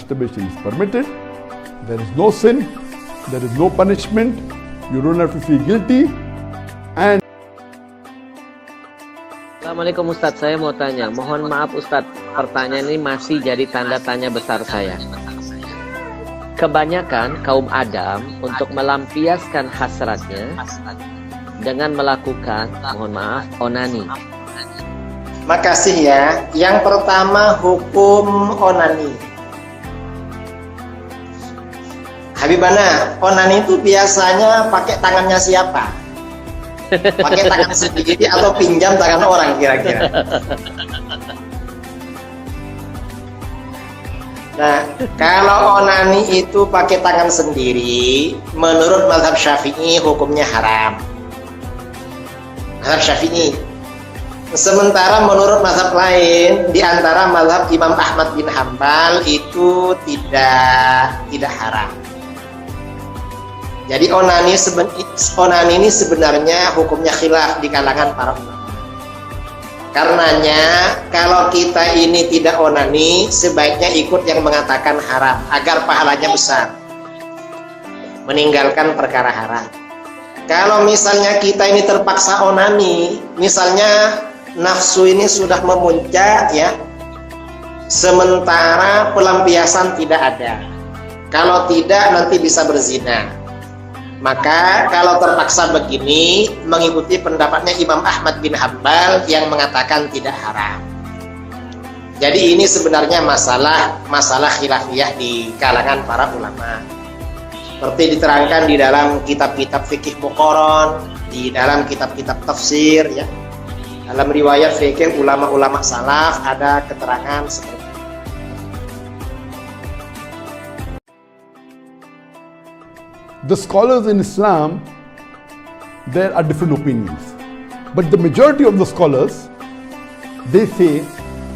masturbation is permitted. There is no sin, there is no punishment, you don't have to feel guilty. And Assalamualaikum Ustadz, saya mau tanya, mohon maaf Ustadz, pertanyaan ini masih jadi tanda tanya besar saya. Kebanyakan kaum Adam untuk melampiaskan hasratnya dengan melakukan, mohon maaf, onani. Makasih ya. Yang pertama, hukum onani. Habibana, onani itu biasanya pakai tangannya siapa? Pakai tangan sendiri atau pinjam tangan orang kira-kira? Nah, kalau onani itu pakai tangan sendiri, menurut mazhab Syafi'i hukumnya haram. Mazhab Syafi'i. Sementara menurut mazhab lain, di antara mazhab Imam Ahmad bin Hambal itu tidak haram. Jadi onani ini sebenarnya hukumnya khilaf di kalangan para ulama. Karenanya kalau kita ini tidak onani, sebaiknya ikut yang mengatakan haram agar pahalanya besar. Meninggalkan perkara haram. Kalau misalnya kita ini terpaksa onani, misalnya nafsu ini sudah memuncak ya, sementara pelampiasan tidak ada. Kalau tidak nanti bisa berzina. Maka kalau terpaksa begini, mengikuti pendapatnya Imam Ahmad bin Hambal yang mengatakan tidak haram. Jadi ini sebenarnya masalah khilafiyah di kalangan para ulama. Seperti diterangkan di dalam kitab-kitab fikih muqaran, di dalam kitab-kitab tafsir ya. Dalam riwayat fikih ulama-ulama salaf ada keterangan seperti itu. the scholars in Islam, there are different opinions. But the majority of the scholars, they say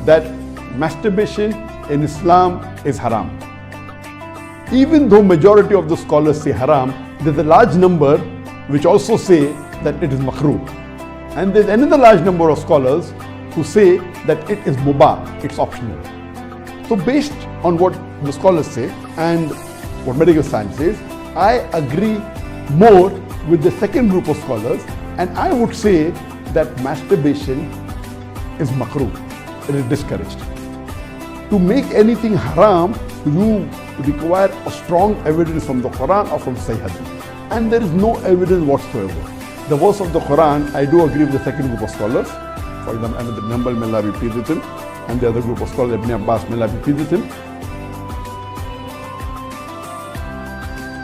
that masturbation in Islam is haram. Even though majority of the scholars say haram, there's a large number which also say that it is makruh. And there's another large number of scholars who say that it is mubah, it's optional. So based on what the scholars say and what medical science says, I agree more with the second group of scholars, and I would say that masturbation is makruh, it is discouraged. To make anything haram, you require a strong evidence from the Quran or from Sahih Hadith. And there is no evidence whatsoever. The verse of the Quran, I do agree with the second group of scholars. For example, Ahmad ibn Hanbal, may Allah be pleased with him, and the other group of scholars, Ibn Abbas, may Allah be pleased with him.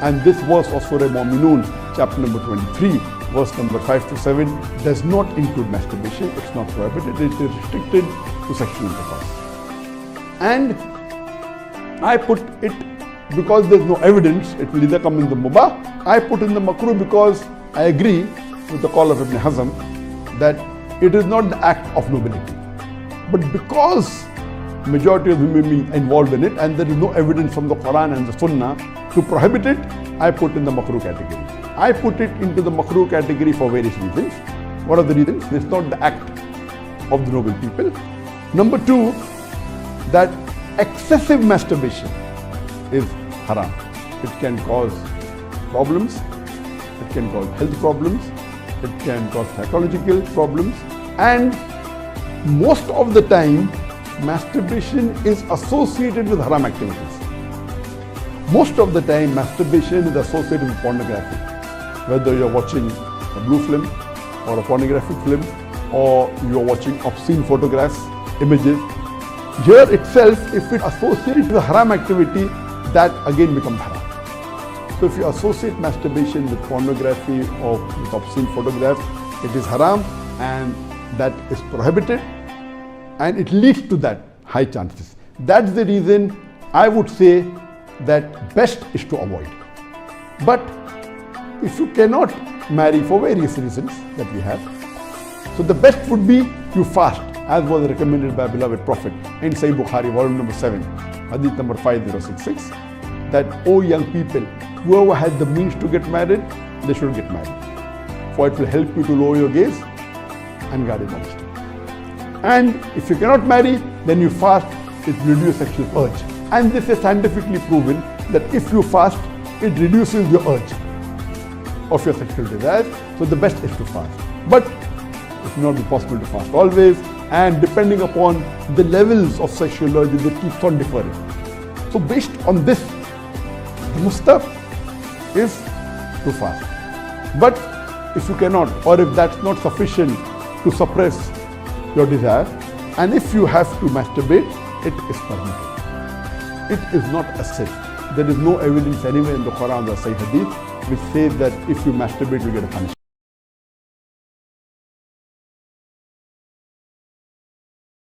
And this verse of Surah Mu'minun, chapter number 23, verse number 5 to 7, does not include masturbation. It's not prohibited. It is restricted to sexual intercourse. And I put it because there's no evidence. It will either come in the mubah. I put in the makruh because I agree with the call of Ibn Hazm that it is not the act of nobility. But because majority of human beings involved in it and there is no evidence from the Quran and the Sunnah to prohibit it, I put in the makruh category. I put it into the makruh category for various reasons. What are the reasons? It's not the act of the noble people. Number two, that excessive masturbation is haram. It can cause problems, it can cause health problems, it can cause psychological problems, and most of the time masturbation is associated with haram activities. Most of the time masturbation is associated with pornography. Whether you're watching a blue film or a pornographic film, or you're watching obscene photographs, images, here itself, if it associates with a haram activity, that again becomes haram. So if you associate masturbation with pornography or with obscene photographs, it is haram and that is prohibited, and it leads to that high chances. That's the reason I would say that best is to avoid. But if you cannot marry for various reasons that we have, so the best would be you fast, as was recommended by beloved Prophet in Sahih Bukhari, volume number 7, hadith number 5066, that, O young people, whoever has the means to get married, they should get married. For it will help you to lower your gaze and guard your modesty. And if you cannot marry, then you fast, it will reduce sexual urge. And this is scientifically proven that if you fast, it reduces your urge of your sexual desires. So the best is to fast. But it may not be possible to fast always, and depending upon the levels of sexual urge, they keep on differing. So based on this, the mustahab is to fast. But if you cannot, or if that's not sufficient to suppress your desire, and if you have to masturbate, it is permitted. It is not a sin. There is no evidence anywhere in the Quran or Sahih Hadith which says that if you masturbate, you get a punishment.